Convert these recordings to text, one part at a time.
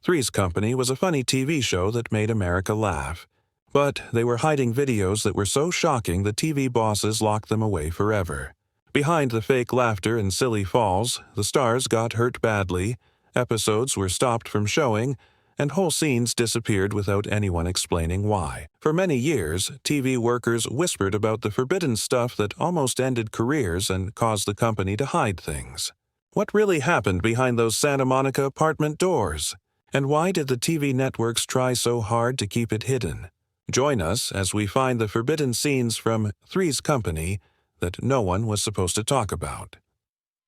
Three's Company was a funny TV show that made America laugh. But they were hiding videos that were so shocking the TV bosses locked them away forever. Behind the fake laughter and silly falls, the stars got hurt badly, episodes were stopped from showing, and whole scenes disappeared without anyone explaining why. For many years, TV workers whispered about the forbidden stuff that almost ended careers and caused the company to hide things. What really happened behind those Santa Monica apartment doors? And why did the TV networks try so hard to keep it hidden? Join us as we find the forbidden scenes from Three's Company that no one was supposed to talk about.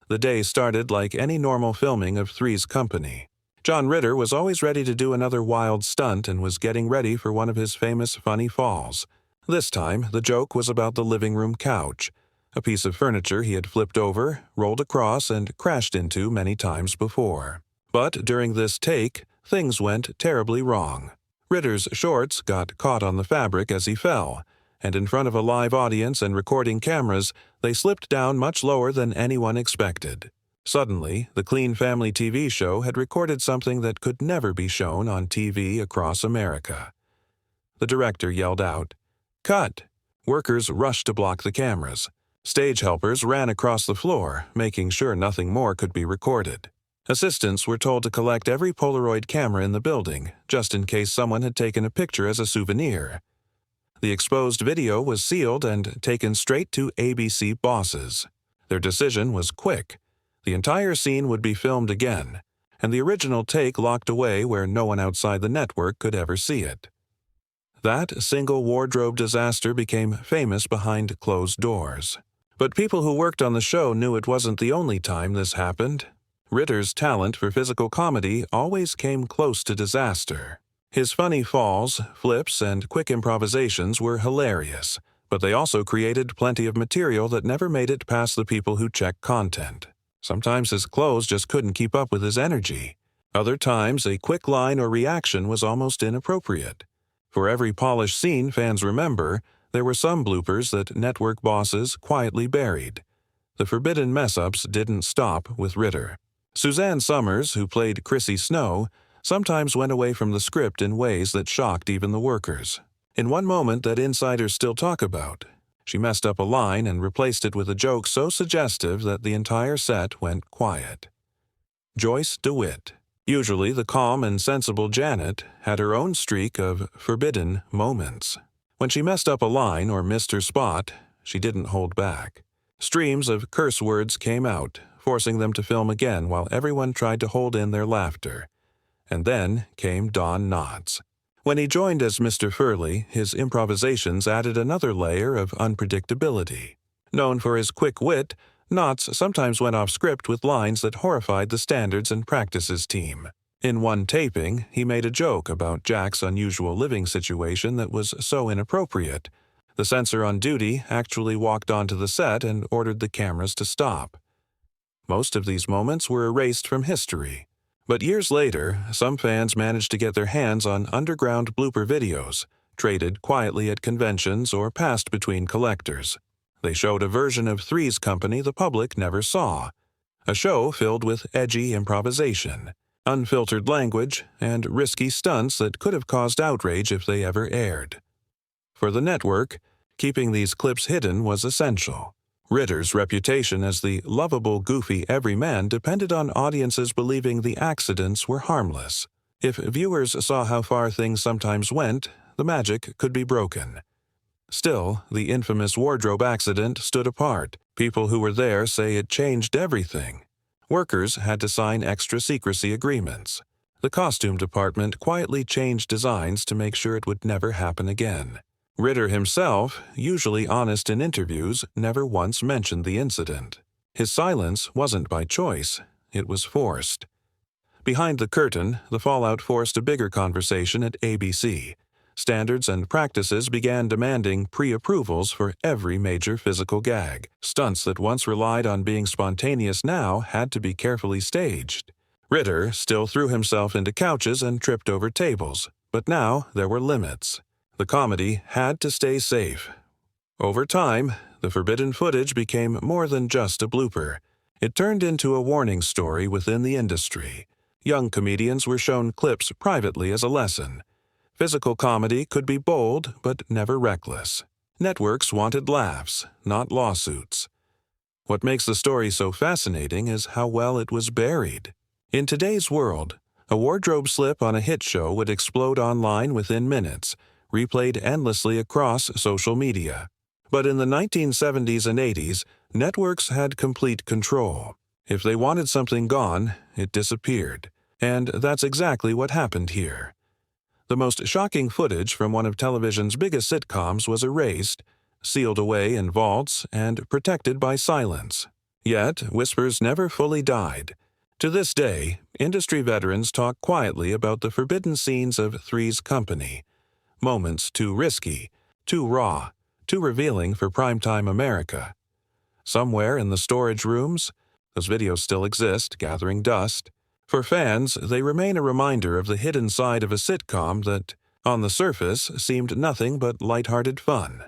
The day started like any normal filming of Three's Company. John Ritter was always ready to do another wild stunt and was getting ready for one of his famous funny falls. This time, the joke was about the living room couch, a piece of furniture he had flipped over, rolled across, and crashed into many times before. But during this take, things went terribly wrong. Ritter's shorts got caught on the fabric as he fell, and in front of a live audience and recording cameras, they slipped down much lower than anyone expected. Suddenly, the Clean Family TV show had recorded something that could never be shown on TV across America. The director yelled out, "Cut!" Workers rushed to block the cameras. Stage helpers ran across the floor, making sure nothing more could be recorded. Assistants were told to collect every Polaroid camera in the building, just in case someone had taken a picture as a souvenir. The exposed video was sealed and taken straight to ABC bosses. Their decision was quick. The entire scene would be filmed again, and the original take locked away where no one outside the network could ever see it. That single wardrobe disaster became famous behind closed doors. But people who worked on the show knew it wasn't the only time this happened. Ritter's talent for physical comedy always came close to disaster. His funny falls, flips, and quick improvisations were hilarious, but they also created plenty of material that never made it past the people who check content. Sometimes his clothes just couldn't keep up with his energy. Other times, a quick line or reaction was almost inappropriate. For every polished scene fans remember, there were some bloopers that network bosses quietly buried. The forbidden mess-ups didn't stop with Ritter. Suzanne Summers, who played Chrissy Snow, sometimes went away from the script in ways that shocked even the workers. In one moment that insiders still talk about, she messed up a line and replaced it with a joke so suggestive that the entire set went quiet. Joyce DeWitt, usually the calm and sensible Janet, had her own streak of forbidden moments. When she messed up a line or missed her spot, she didn't hold back. Streams of curse words came out, forcing them to film again while everyone tried to hold in their laughter. And then came Don Knotts. When he joined as Mr. Furley, his improvisations added another layer of unpredictability. Known for his quick wit, Knotts sometimes went off script with lines that horrified the standards and practices team. In one taping, he made a joke about Jack's unusual living situation that was so inappropriate. The censor on duty actually walked onto the set and ordered the cameras to stop. Most of these moments were erased from history. But years later, some fans managed to get their hands on underground blooper videos, traded quietly at conventions or passed between collectors. They showed a version of Three's Company the public never saw, a show filled with edgy improvisation, unfiltered language, and risky stunts that could have caused outrage if they ever aired. For the network, keeping these clips hidden was essential. Ritter's reputation as the lovable, goofy everyman depended on audiences believing the accidents were harmless. If viewers saw how far things sometimes went, the magic could be broken. Still, the infamous wardrobe accident stood apart. People who were there say it changed everything. Workers had to sign extra secrecy agreements. The costume department quietly changed designs to make sure it would never happen again. Ritter himself, usually honest in interviews, never once mentioned the incident. His silence wasn't by choice, it was forced. Behind the curtain, the fallout forced a bigger conversation at ABC. Standards and practices began demanding pre-approvals for every major physical gag. Stunts that once relied on being spontaneous now had to be carefully staged. Ritter still threw himself into couches and tripped over tables, but now there were limits. The comedy had to stay safe. Over time, the forbidden footage became more than just a blooper. It turned into a warning story within the industry. Young comedians were shown clips privately as a lesson. Physical comedy could be bold, but never reckless. Networks wanted laughs, not lawsuits. What makes the story so fascinating is how well it was buried. In today's world, a wardrobe slip on a hit show would explode online within minutes, replayed endlessly across social media. But in the 1970s and 80s, networks had complete control. If they wanted something gone, it disappeared. And that's exactly what happened here. The most shocking footage from one of television's biggest sitcoms was erased, sealed away in vaults, and protected by silence. Yet, whispers never fully died. To this day, industry veterans talk quietly about the forbidden scenes of Three's Company. Moments too risky, too raw, too revealing for primetime America. Somewhere in the storage rooms, those videos still exist, gathering dust. For fans, they remain a reminder of the hidden side of a sitcom that, on the surface, seemed nothing but lighthearted fun.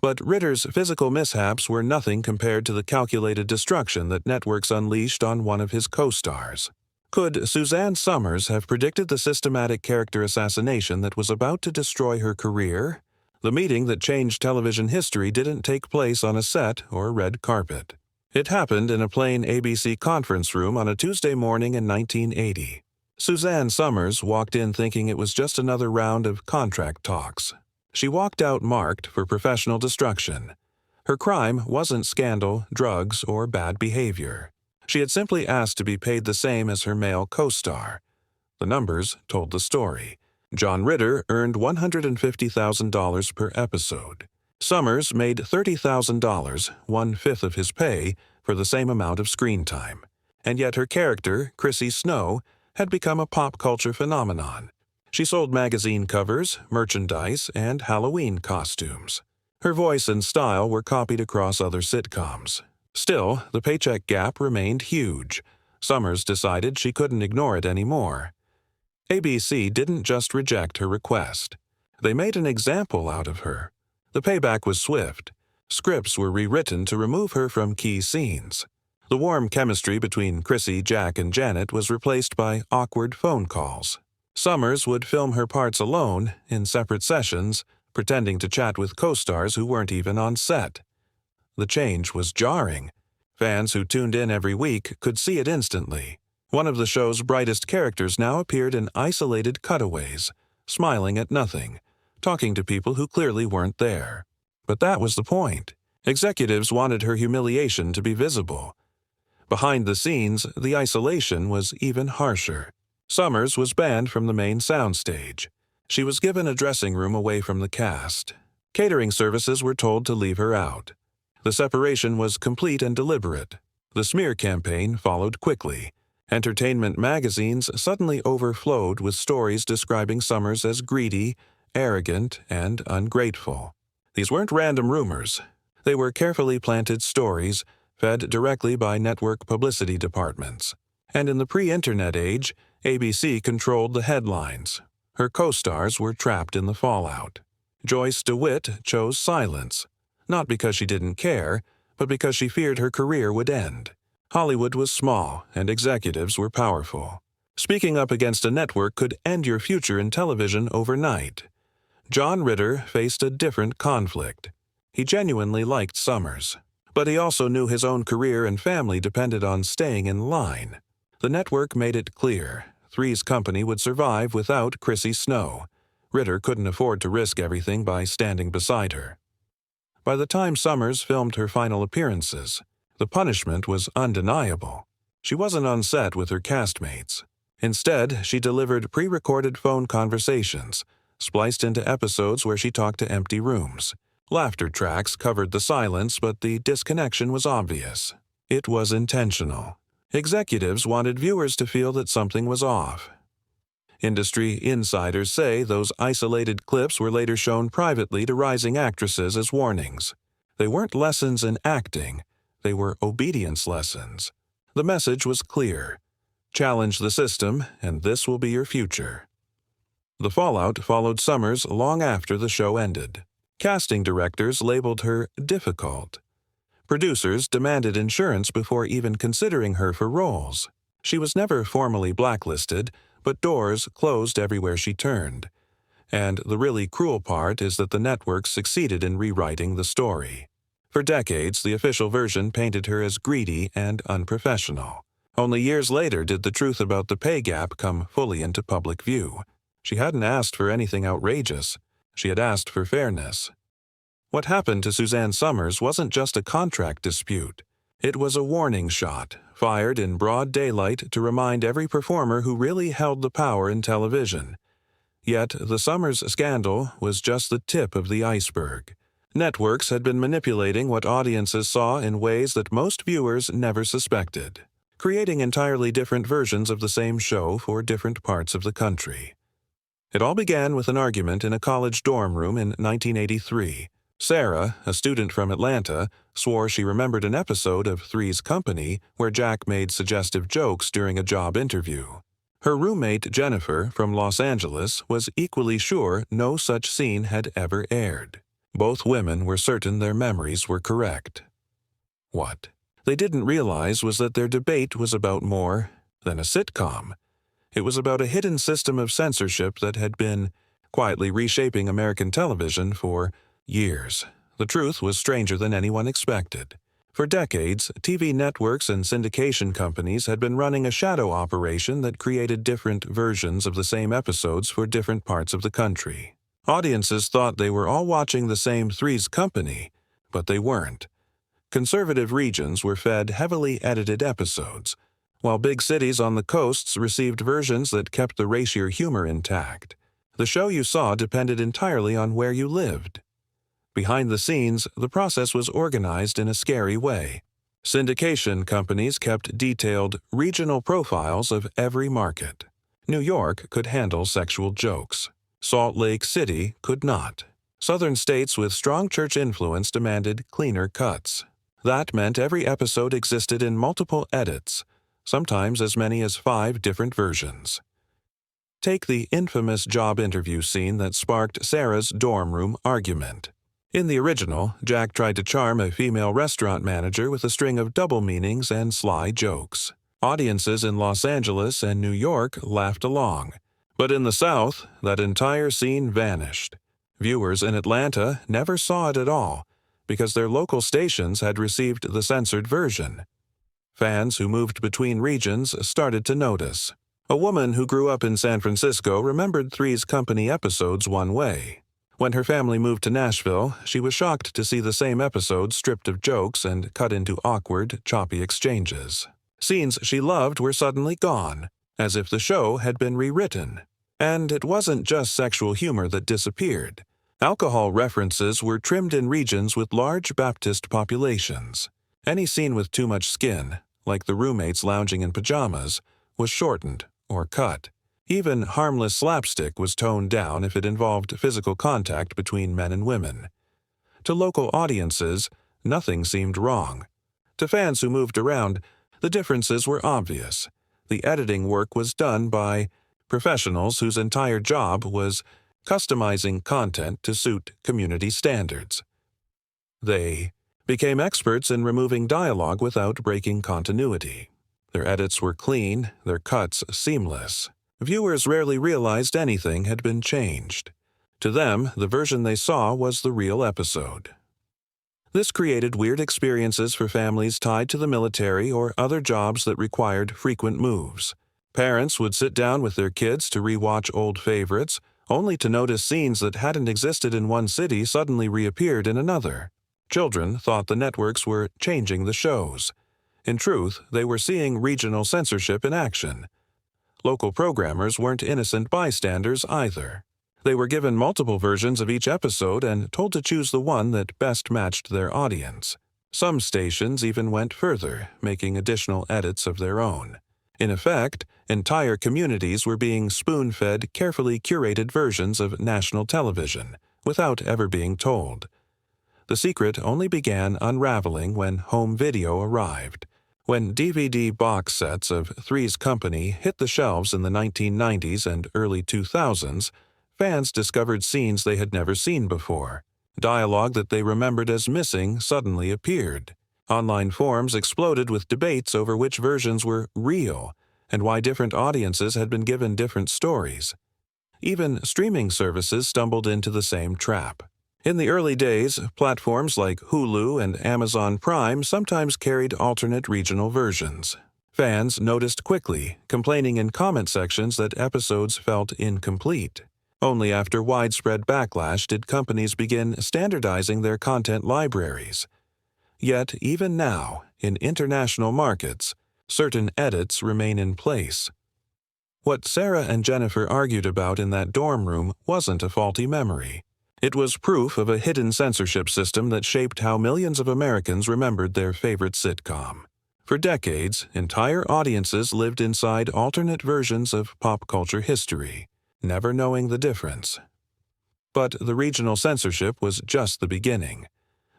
But Ritter's physical mishaps were nothing compared to the calculated destruction that networks unleashed on one of his co-stars. Could Suzanne Somers have predicted the systematic character assassination that was about to destroy her career? The meeting that changed television history didn't take place on a set or red carpet. It happened in a plain ABC conference room on a Tuesday morning in 1980. Suzanne Somers walked in thinking it was just another round of contract talks. She walked out marked for professional destruction. Her crime wasn't scandal, drugs, or bad behavior. She had simply asked to be paid the same as her male co-star. The numbers told the story. John Ritter earned $150,000 per episode. Somers made $30,000, one-fifth of his pay, for the same amount of screen time. And yet her character, Chrissy Snow, had become a pop culture phenomenon. She sold magazine covers, merchandise, and Halloween costumes. Her voice and style were copied across other sitcoms. Still, the paycheck gap remained huge. Somers decided she couldn't ignore it anymore. ABC didn't just reject her request. They made an example out of her. The payback was swift. Scripts were rewritten to remove her from key scenes. The warm chemistry between Chrissy, Jack, and Janet was replaced by awkward phone calls. Somers would film her parts alone, in separate sessions, pretending to chat with co-stars who weren't even on set. The change was jarring. Fans who tuned in every week could see it instantly. One of the show's brightest characters now appeared in isolated cutaways, smiling at nothing, talking to people who clearly weren't there. But that was the point. Executives wanted her humiliation to be visible. Behind the scenes, the isolation was even harsher. Somers was banned from the main soundstage. She was given a dressing room away from the cast. Catering services were told to leave her out. The separation was complete and deliberate. The smear campaign followed quickly. Entertainment magazines suddenly overflowed with stories describing Somers as greedy, arrogant, and ungrateful. These weren't random rumors. They were carefully planted stories, fed directly by network publicity departments. And in the pre-internet age, ABC controlled the headlines. Her co-stars were trapped in the fallout. Joyce DeWitt chose silence, not because she didn't care, but because she feared her career would end. Hollywood was small, and executives were powerful. Speaking up against a network could end your future in television overnight. John Ritter faced a different conflict. He genuinely liked Somers, but he also knew his own career and family depended on staying in line. The network made it clear Three's Company would survive without Chrissy Snow. Ritter couldn't afford to risk everything by standing beside her. By the time Somers filmed her final appearances, the punishment was undeniable. She wasn't on set with her castmates. Instead, she delivered pre-recorded phone conversations, spliced into episodes where she talked to empty rooms. Laughter tracks covered the silence, but the disconnection was obvious. It was intentional. Executives wanted viewers to feel that something was off. Industry insiders say those isolated clips were later shown privately to rising actresses as warnings. They weren't lessons in acting. They were obedience lessons. The message was clear. Challenge the system, and this will be your future. The fallout followed Somers long after the show ended. Casting directors labeled her difficult. Producers demanded insurance before even considering her for roles. She was never formally blacklisted, but doors closed everywhere she turned. And the really cruel part is that the network succeeded in rewriting the story. For decades, the official version painted her as greedy and unprofessional. Only years later did the truth about the pay gap come fully into public view. She hadn't asked for anything outrageous. She had asked for fairness. What happened to Suzanne Somers wasn't just a contract dispute. It was a warning shot, fired in broad daylight to remind every performer who really held the power in television. Yet the Somers scandal was just the tip of the iceberg. Networks had been manipulating what audiences saw in ways that most viewers never suspected, creating entirely different versions of the same show for different parts of the country. It all began with an argument in a college dorm room in 1983. Sarah, a student from Atlanta, swore she remembered an episode of Three's Company where Jack made suggestive jokes during a job interview. Her roommate, Jennifer, from Los Angeles, was equally sure no such scene had ever aired. Both women were certain their memories were correct. What they didn't realize was that their debate was about more than a sitcom. It was about a hidden system of censorship that had been quietly reshaping American television for years. The truth was stranger than anyone expected. For decades, TV networks and syndication companies had been running a shadow operation that created different versions of the same episodes for different parts of the country. Audiences thought they were all watching the same Three's Company, but they weren't. Conservative regions were fed heavily edited episodes, while big cities on the coasts received versions that kept the racier humor intact. The show you saw depended entirely on where you lived. Behind the scenes, the process was organized in a scary way. Syndication companies kept detailed regional profiles of every market. New York could handle sexual jokes. Salt Lake City could not. Southern states with strong church influence demanded cleaner cuts. That meant every episode existed in multiple edits, sometimes as many as 5 different versions. Take the infamous job interview scene that sparked Sarah's dorm room argument. In the original, Jack tried to charm a female restaurant manager with a string of double meanings and sly jokes. Audiences in Los Angeles and New York laughed along. But in the South, that entire scene vanished. Viewers in Atlanta never saw it at all, because their local stations had received the censored version. Fans who moved between regions started to notice. A woman who grew up in San Francisco remembered Three's Company episodes one way. When her family moved to Nashville, she was shocked to see the same episodes stripped of jokes and cut into awkward, choppy exchanges. Scenes she loved were suddenly gone, as if the show had been rewritten. And it wasn't just sexual humor that disappeared. Alcohol references were trimmed in regions with large Baptist populations. Any scene with too much skin, like the roommates lounging in pajamas, was shortened or cut. Even harmless slapstick was toned down if it involved physical contact between men and women. To local audiences, nothing seemed wrong. To fans who moved around, the differences were obvious. The editing work was done by professionals whose entire job was customizing content to suit community standards. They became experts in removing dialogue without breaking continuity. Their edits were clean, their cuts seamless. Viewers rarely realized anything had been changed. To them, the version they saw was the real episode. This created weird experiences for families tied to the military or other jobs that required frequent moves. Parents would sit down with their kids to rewatch old favorites, only to notice scenes that hadn't existed in one city suddenly reappeared in another. Children thought the networks were changing the shows. In truth, they were seeing regional censorship in action. Local programmers weren't innocent bystanders either. They were given multiple versions of each episode and told to choose the one that best matched their audience. Some stations even went further, making additional edits of their own. In effect, entire communities were being spoon-fed carefully curated versions of national television, without ever being told. The secret only began unraveling when home video arrived. When DVD box sets of Three's Company hit the shelves in the 1990s and early 2000s, fans discovered scenes they had never seen before. Dialogue that they remembered as missing suddenly appeared. Online forums exploded with debates over which versions were real, and why different audiences had been given different stories. Even streaming services stumbled into the same trap. In the early days, platforms like Hulu and Amazon Prime sometimes carried alternate regional versions. Fans noticed quickly, complaining in comment sections that episodes felt incomplete. Only after widespread backlash did companies begin standardizing their content libraries. Yet, even now, in international markets, certain edits remain in place. What Sarah and Jennifer argued about in that dorm room wasn't a faulty memory. It was proof of a hidden censorship system that shaped how millions of Americans remembered their favorite sitcom. For decades, entire audiences lived inside alternate versions of pop culture history, never knowing the difference. But the regional censorship was just the beginning.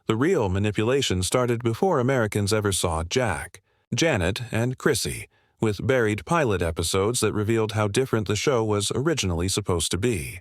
The real manipulation started before Americans ever saw Jack, Janet, and Chrissy, with buried pilot episodes that revealed how different the show was originally supposed to be.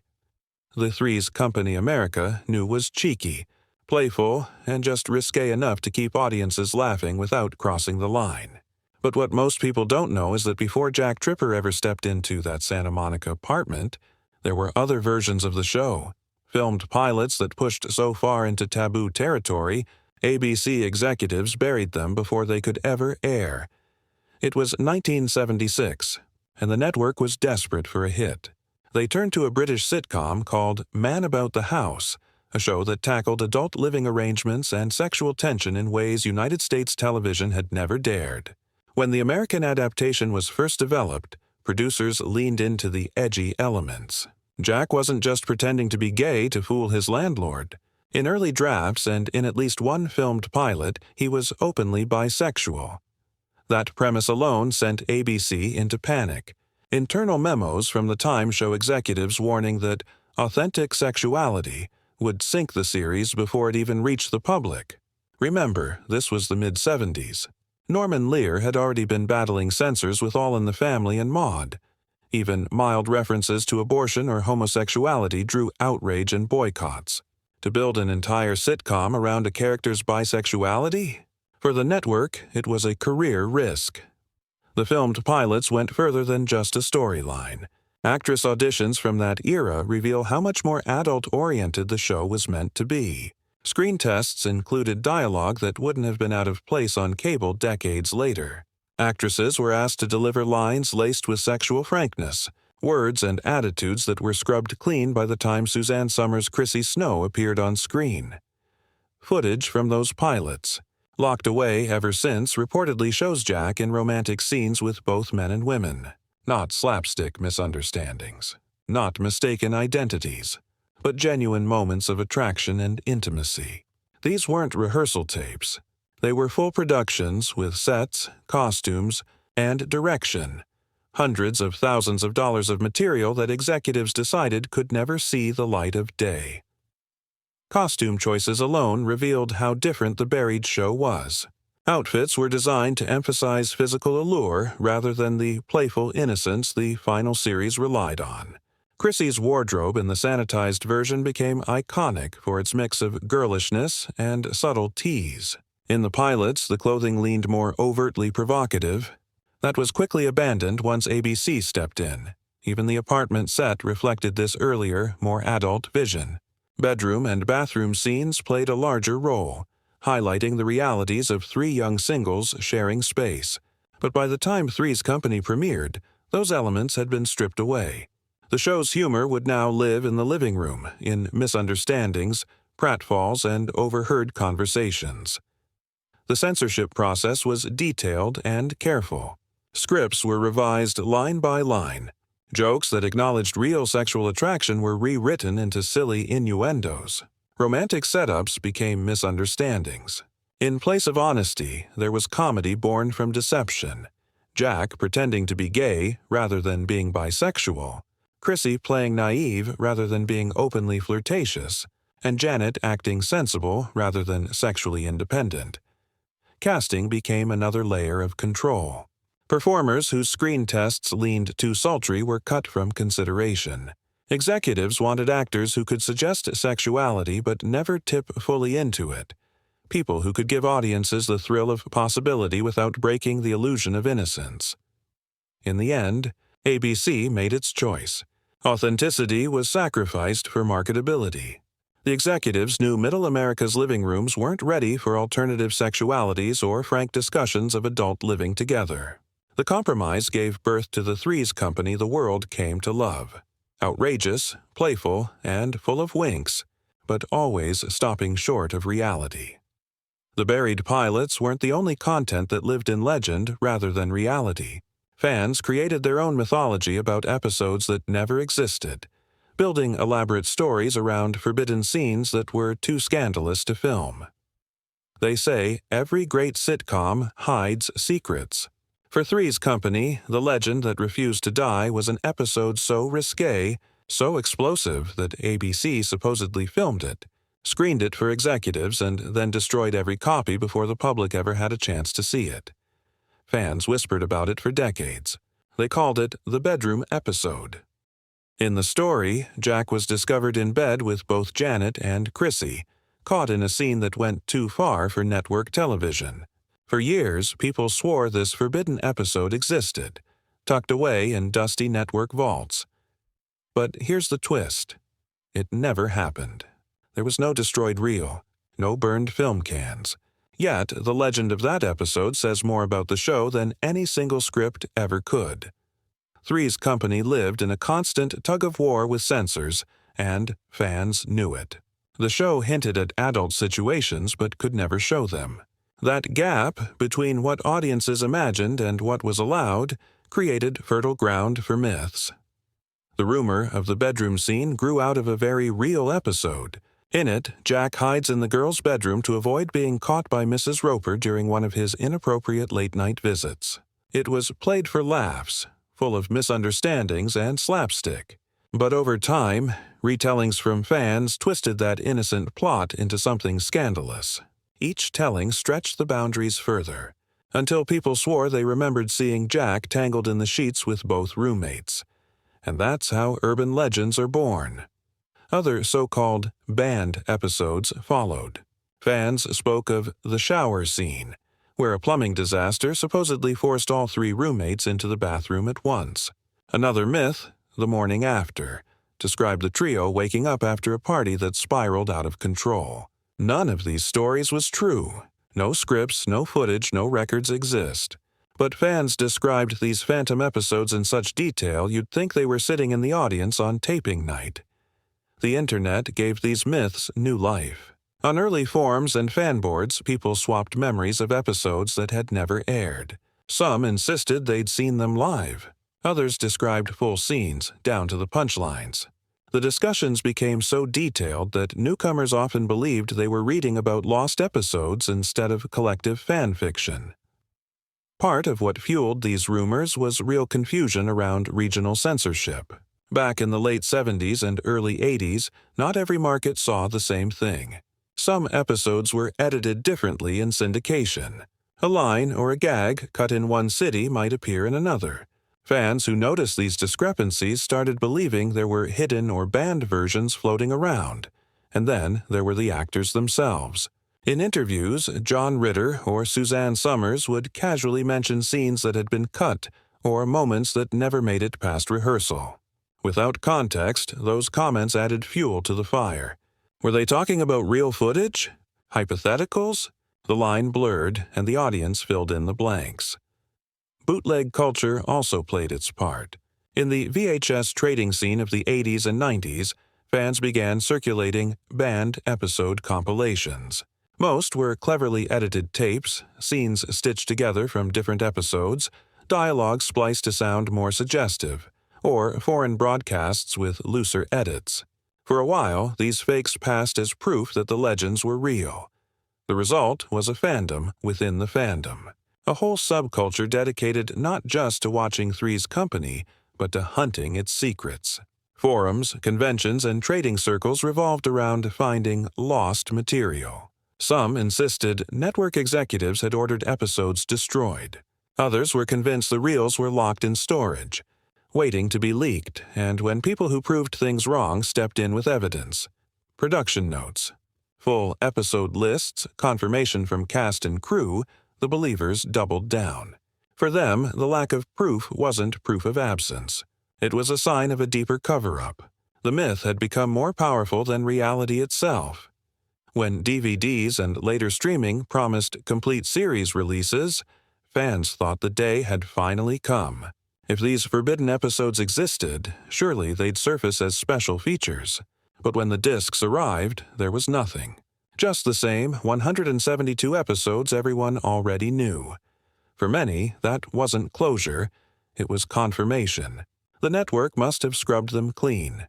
The Three's company America knew was cheeky, playful, and just risque enough to keep audiences laughing without crossing the line. But what most people don't know is that before Jack Tripper ever stepped into that Santa Monica apartment, there were other versions of the show, filmed pilots that pushed so far into taboo territory, ABC executives buried them before they could ever air. It was 1976, and the network was desperate for a hit. They turned to a British sitcom called Man About the House, a show that tackled adult living arrangements and sexual tension in ways United States television had never dared. When the American adaptation was first developed, producers leaned into the edgy elements. Jack wasn't just pretending to be gay to fool his landlord. In early drafts and in at least one filmed pilot, he was openly bisexual. That premise alone sent ABC into panic. Internal memos from the time show executives warning that authentic sexuality would sink the series before it even reached the public. Remember, this was the mid-70s. Norman Lear had already been battling censors with All in the Family and Maude. Even mild references to abortion or homosexuality drew outrage and boycotts. To build an entire sitcom around a character's bisexuality? For the network, it was a career risk. The filmed pilots went further than just a storyline. Actress auditions from that era reveal how much more adult-oriented the show was meant to be. Screen tests included dialogue that wouldn't have been out of place on cable decades later. Actresses were asked to deliver lines laced with sexual frankness, words and attitudes that were scrubbed clean by the time Suzanne Summers' Chrissy Snow appeared on screen. Footage from those pilots, locked away ever since, reportedly shows Jack in romantic scenes with both men and women. Not slapstick misunderstandings, not mistaken identities, but genuine moments of attraction and intimacy. These weren't rehearsal tapes. They were full productions with sets, costumes, and direction. Hundreds of thousands of dollars of material that executives decided could never see the light of day. Costume choices alone revealed how different the buried show was. Outfits were designed to emphasize physical allure rather than the playful innocence the final series relied on. Chrissy's wardrobe in the sanitized version became iconic for its mix of girlishness and subtle tease. In the pilots, the clothing leaned more overtly provocative. That was quickly abandoned once ABC stepped in. Even the apartment set reflected this earlier, more adult vision. Bedroom and bathroom scenes played a larger role, highlighting the realities of three young singles sharing space. But by the time Three's Company premiered, those elements had been stripped away. The show's humor would now live in the living room, in misunderstandings, pratfalls, and overheard conversations. The censorship process was detailed and careful. Scripts were revised line by line. Jokes that acknowledged real sexual attraction were rewritten into silly innuendos. Romantic setups became misunderstandings. In place of honesty, there was comedy born from deception. Jack pretending to be gay rather than being bisexual. Chrissy playing naive rather than being openly flirtatious. And Janet acting sensible rather than sexually independent. Casting became another layer of control. Performers whose screen tests leaned too sultry were cut from consideration. Executives wanted actors who could suggest sexuality but never tip fully into it. People who could give audiences the thrill of possibility without breaking the illusion of innocence. In the end, ABC made its choice. Authenticity was sacrificed for marketability. The executives knew Middle America's living rooms weren't ready for alternative sexualities or frank discussions of adult living together. The compromise gave birth to the Three's Company the world came to love. Outrageous, playful, and full of winks, but always stopping short of reality. The buried pilots weren't the only content that lived in legend rather than reality. Fans created their own mythology about episodes that never existed, building elaborate stories around forbidden scenes that were too scandalous to film. They say every great sitcom hides secrets. For Three's Company, the legend that refused to die was an episode so risque, so explosive that ABC supposedly filmed it, screened it for executives, and then destroyed every copy before the public ever had a chance to see it. Fans whispered about it for decades. They called it the bedroom episode. In the story, Jack was discovered in bed with both Janet and Chrissy, caught in a scene that went too far for network television. For years, people swore this forbidden episode existed, tucked away in dusty network vaults. But here's the twist. It never happened. There was no destroyed reel, no burned film cans. Yet, the legend of that episode says more about the show than any single script ever could. Three's Company lived in a constant tug-of-war with censors, and fans knew it. The show hinted at adult situations but could never show them. That gap between what audiences imagined and what was allowed created fertile ground for myths. The rumor of the bedroom scene grew out of a very real episode. In it, Jack hides in the girl's bedroom to avoid being caught by Mrs. Roper during one of his inappropriate late-night visits. It was played for laughs, full of misunderstandings and slapstick. But over time, retellings from fans twisted that innocent plot into something scandalous. Each telling stretched the boundaries further, until people swore they remembered seeing Jack tangled in the sheets with both roommates. And that's how urban legends are born. Other so-called banned episodes followed. Fans spoke of the shower scene, where a plumbing disaster supposedly forced all three roommates into the bathroom at once. Another myth, the morning after, described the trio waking up after a party that spiraled out of control. None of these stories was true. No scripts, no footage, no records exist. But fans described these phantom episodes in such detail you'd think they were sitting in the audience on taping night. The internet gave these myths new life. On early forums and fan boards, people swapped memories of episodes that had never aired. Some insisted they'd seen them live. Others described full scenes, down to the punchlines. The discussions became so detailed that newcomers often believed they were reading about lost episodes instead of collective fan fiction. Part of what fueled these rumors was real confusion around regional censorship. Back in the late 70s and early 80s, not every market saw the same thing. Some episodes were edited differently in syndication. A line or a gag cut in one city might appear in another. Fans who noticed these discrepancies started believing there were hidden or banned versions floating around. And then there were the actors themselves. In interviews, John Ritter or Suzanne Summers would casually mention scenes that had been cut or moments that never made it past rehearsal. Without context, those comments added fuel to the fire. Were they talking about real footage? Hypotheticals? The line blurred, and the audience filled in the blanks. Bootleg culture also played its part. In the VHS trading scene of the 80s and 90s, fans began circulating banned episode compilations. Most were cleverly edited tapes, scenes stitched together from different episodes, dialogue spliced to sound more suggestive, or foreign broadcasts with looser edits. For a while, these fakes passed as proof that the legends were real. The result was a fandom within the fandom. A whole subculture dedicated not just to watching Three's Company, but to hunting its secrets. Forums, conventions, and trading circles revolved around finding lost material. Some insisted network executives had ordered episodes destroyed. Others were convinced the reels were locked in storage, waiting to be leaked, and when people who proved things wrong stepped in with evidence. Production notes. Full episode lists, confirmation from cast and crew, the believers doubled down. For them, the lack of proof wasn't proof of absence. It was a sign of a deeper cover-up. The myth had become more powerful than reality itself. When DVDs and later streaming promised complete series releases, fans thought the day had finally come. If these forbidden episodes existed, surely they'd surface as special features. But when the discs arrived, there was nothing. Just the same 172 episodes everyone already knew. For many, that wasn't closure, it was confirmation. The network must have scrubbed them clean.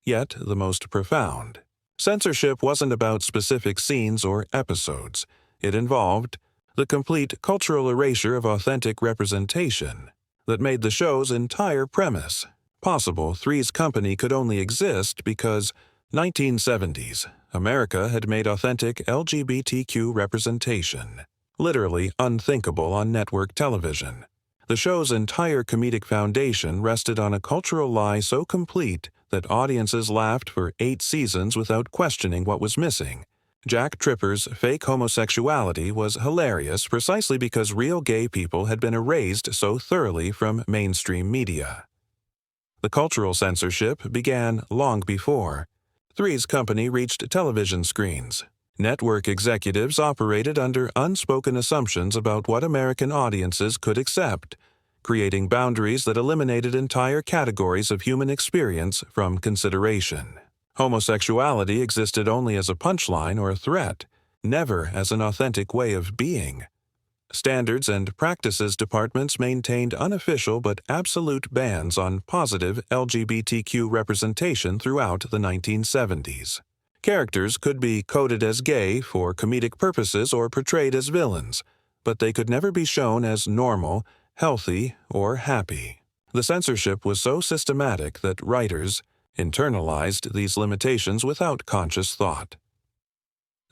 Yet the most profound. Censorship wasn't about specific scenes or episodes. It involved the complete cultural erasure of authentic representation that made the show's entire premise possible. Three's Company could only exist because 1970s America had made authentic LGBTQ representation literally unthinkable on network television. The show's entire comedic foundation rested on a cultural lie so complete that audiences laughed for 8 seasons without questioning what was missing. Jack Tripper's fake homosexuality was hilarious precisely because real gay people had been erased so thoroughly from mainstream media. The cultural censorship began long before Three's Company reached television screens. Network executives operated under unspoken assumptions about what American audiences could accept, creating boundaries that eliminated entire categories of human experience from consideration. Homosexuality existed only as a punchline or a threat, never as an authentic way of being. Standards and Practices departments maintained unofficial but absolute bans on positive LGBTQ representation throughout the 1970s. Characters could be coded as gay for comedic purposes or portrayed as villains, but they could never be shown as normal, healthy, or happy. The censorship was so systematic that writers internalized these limitations without conscious thought.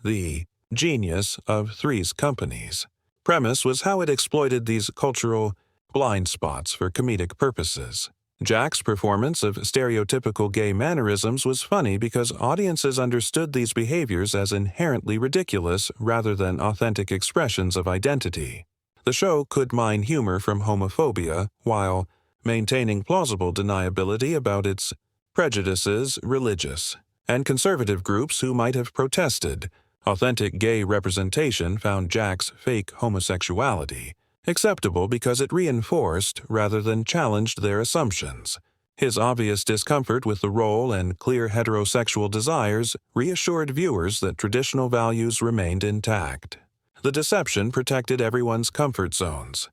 The genius of Three's Company's premise was how it exploited these cultural blind spots for comedic purposes. Jack's performance of stereotypical gay mannerisms was funny because audiences understood these behaviors as inherently ridiculous rather than authentic expressions of identity. The show could mine humor from homophobia while maintaining plausible deniability about its prejudices. Religious and conservative groups who might have protested authentic gay representation found Jack's fake homosexuality acceptable because it reinforced rather than challenged their assumptions. His obvious discomfort with the role and clear heterosexual desires reassured viewers that traditional values remained intact. The deception protected everyone's comfort zones.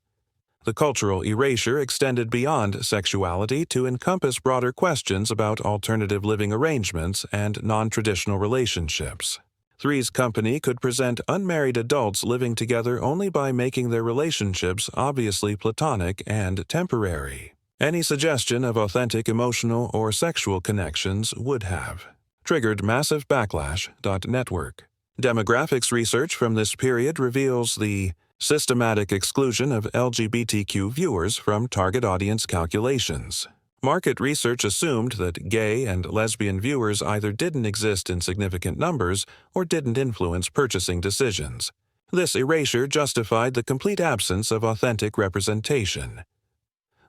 The cultural erasure extended beyond sexuality to encompass broader questions about alternative living arrangements and non-traditional relationships. Three's Company could present unmarried adults living together only by making their relationships obviously platonic and temporary. Any suggestion of authentic emotional or sexual connections would have triggered massive backlash. Network demographics research from this period reveals the systematic exclusion of LGBTQ viewers from target audience calculations. Market research assumed that gay and lesbian viewers either didn't exist in significant numbers or didn't influence purchasing decisions. This erasure justified the complete absence of authentic representation.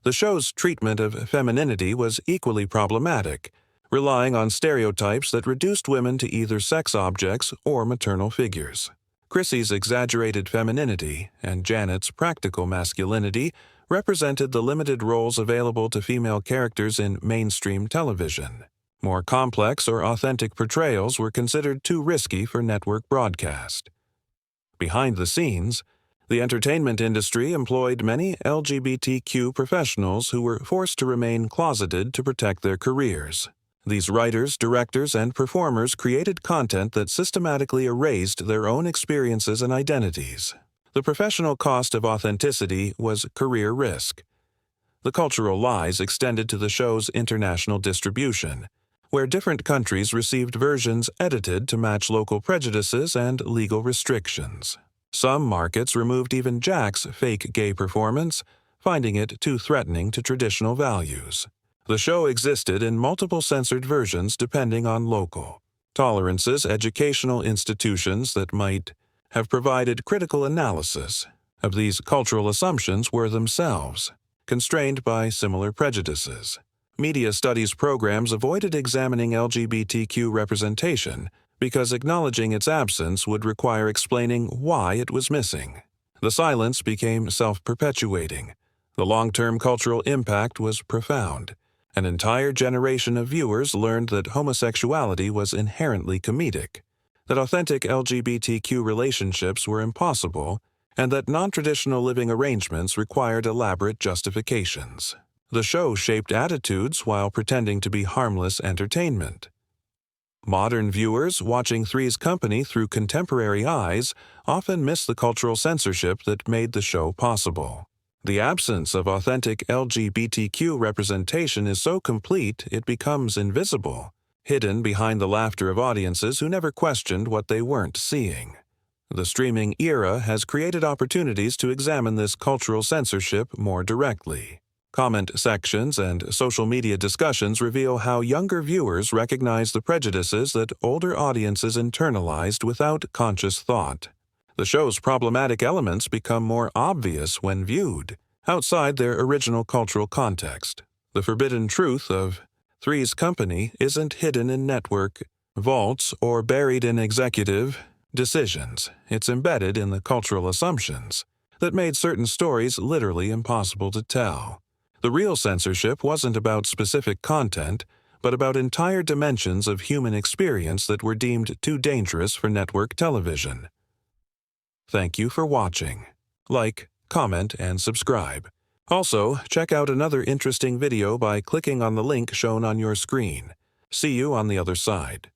The show's treatment of femininity was equally problematic, relying on stereotypes that reduced women to either sex objects or maternal figures. Chrissy's exaggerated femininity and Janet's practical masculinity represented the limited roles available to female characters in mainstream television. More complex or authentic portrayals were considered too risky for network broadcast. Behind the scenes, the entertainment industry employed many LGBTQ professionals who were forced to remain closeted to protect their careers. These writers, directors, and performers created content that systematically erased their own experiences and identities. The professional cost of authenticity was career risk. The cultural lies extended to the show's international distribution, where different countries received versions edited to match local prejudices and legal restrictions. Some markets removed even Jack's fake gay performance, finding it too threatening to traditional values. The show existed in multiple censored versions depending on local tolerances. Educational institutions that might have provided critical analysis of these cultural assumptions were themselves constrained by similar prejudices. Media studies programs avoided examining LGBTQ representation because acknowledging its absence would require explaining why it was missing. The silence became self-perpetuating. The long-term cultural impact was profound. An entire generation of viewers learned that homosexuality was inherently comedic, that authentic LGBTQ relationships were impossible, and that non-traditional living arrangements required elaborate justifications. The show shaped attitudes while pretending to be harmless entertainment. Modern viewers watching Three's Company through contemporary eyes often miss the cultural censorship that made the show possible. The absence of authentic LGBTQ representation is so complete it becomes invisible, hidden behind the laughter of audiences who never questioned what they weren't seeing. The streaming era has created opportunities to examine this cultural censorship more directly. Comment sections and social media discussions reveal how younger viewers recognize the prejudices that older audiences internalized without conscious thought. The show's problematic elements become more obvious when viewed outside their original cultural context. The forbidden truth of Three's Company isn't hidden in network vaults or buried in executive decisions. It's embedded in the cultural assumptions that made certain stories literally impossible to tell. The real censorship wasn't about specific content, but about entire dimensions of human experience that were deemed too dangerous for network television. Thank you for watching. Like, comment, and subscribe. Also, check out another interesting video by clicking on the link shown on your screen. See you on the other side.